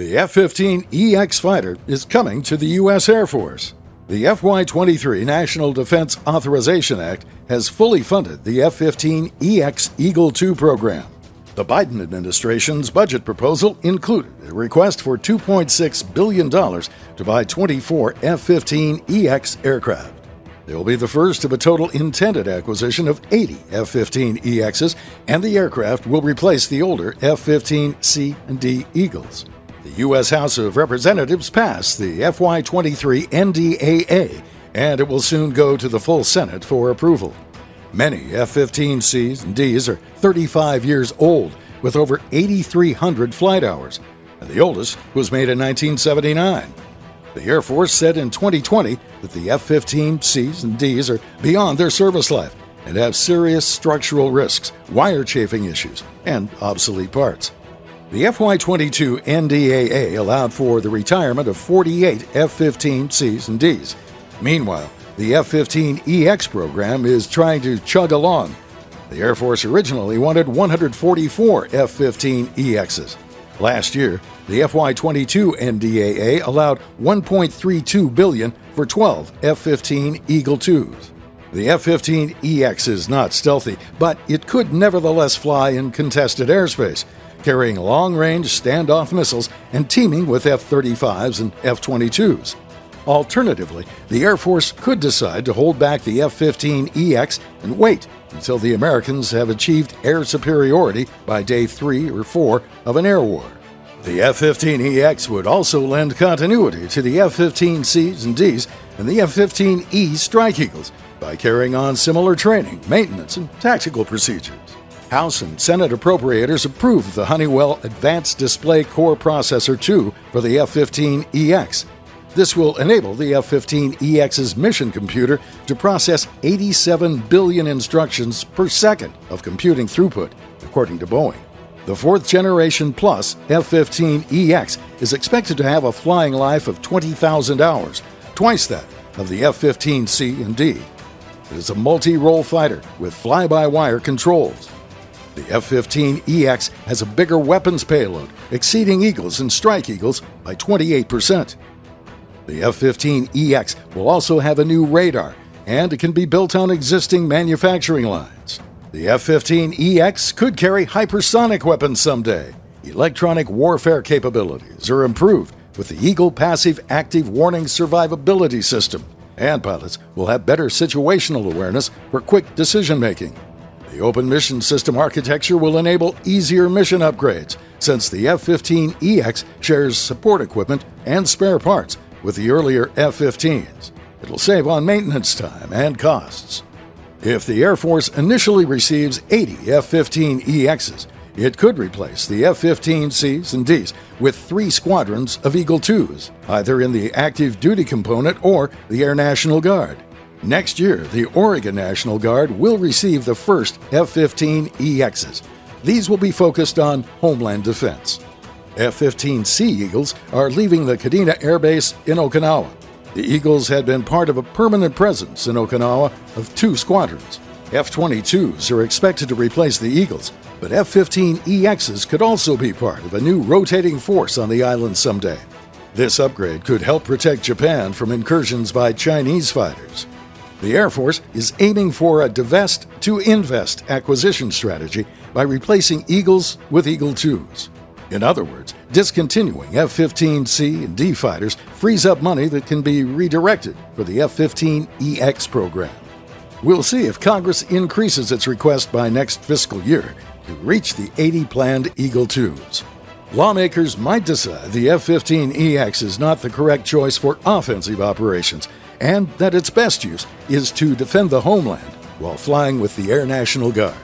The F-15EX fighter is coming to the U.S. Air Force. The FY23 National Defense Authorization Act has fully funded the F-15EX Eagle II program. The Biden administration's budget proposal included a request for $2.6 billion to buy 24 F-15EX aircraft. They will be the first of a total intended acquisition of 80 F-15EXs, and the aircraft will replace the older F-15C and D Eagles. The U.S. House of Representatives passed the FY23 NDAA, and it will soon go to the full Senate for approval. Many F-15Cs and Ds are 35 years old, with over 8,300 flight hours, and the oldest was made in 1979. The Air Force said in 2020 that the F-15Cs and Ds are beyond their service life and have serious structural risks, wire chafing issues, and obsolete parts. The FY22 NDAA allowed for the retirement of 48 F-15Cs and Ds. Meanwhile, the F-15EX program is trying to chug along. The Air Force originally wanted 144 F-15EXs. Last year, the FY22 NDAA allowed $1.32 billion for 12 F-15 Eagle IIs. The F-15EX is not stealthy, but it could nevertheless fly in contested airspace, carrying long-range standoff missiles and teaming with F-35s and F-22s. Alternatively, the Air Force could decide to hold back the F-15EX and wait until the Americans have achieved air superiority by day 3 or 4 of an air war. The F-15EX would also lend continuity to the F-15Cs and Ds and the F-15E Strike Eagles by carrying on similar training, maintenance, and tactical procedures. House and Senate appropriators approved the Honeywell Advanced Display Core Processor 2 for the F-15EX. This will enable the F-15EX's mission computer to process 87 billion instructions per second of computing throughput, according to Boeing. The fourth-generation plus F-15EX is expected to have a flying life of 20,000 hours, twice that of the F-15C and D. It is a multi-role fighter with fly-by-wire controls. The F-15EX has a bigger weapons payload, exceeding Eagles and Strike Eagles by 28%. The F-15EX will also have a new radar, and it can be built on existing manufacturing lines. The F-15EX could carry hypersonic weapons someday. Electronic warfare capabilities are improved with the Eagle Passive Active Warning Survivability System, and pilots will have better situational awareness for quick decision-making. The Open Mission System architecture will enable easier mission upgrades, since the F-15EX shares support equipment and spare parts with the earlier F-15s. It'll save on maintenance time and costs. If the Air Force initially receives 80 F-15EXs, it could replace the F-15Cs and Ds with 3 squadrons of Eagle IIs, either in the active duty component or the Air National Guard. Next year, the Oregon National Guard will receive the first F-15EXs. These will be focused on homeland defense. F-15C Eagles are leaving the Kadena Air Base in Okinawa. The Eagles had been part of a permanent presence in Okinawa of 2 squadrons. F-22s are expected to replace the Eagles, but F-15EXs could also be part of a new rotating force on the island someday. This upgrade could help protect Japan from incursions by Chinese fighters. The Air Force is aiming for a divest to invest acquisition strategy by replacing Eagles with Eagle IIs. In other words, discontinuing F-15C and D fighters frees up money that can be redirected for the F-15EX program. We'll see if Congress increases its request by next fiscal year to reach the 80 planned Eagle IIs. Lawmakers might decide the F-15EX is not the correct choice for offensive operations, and that its best use is to defend the homeland while flying with the Air National Guard.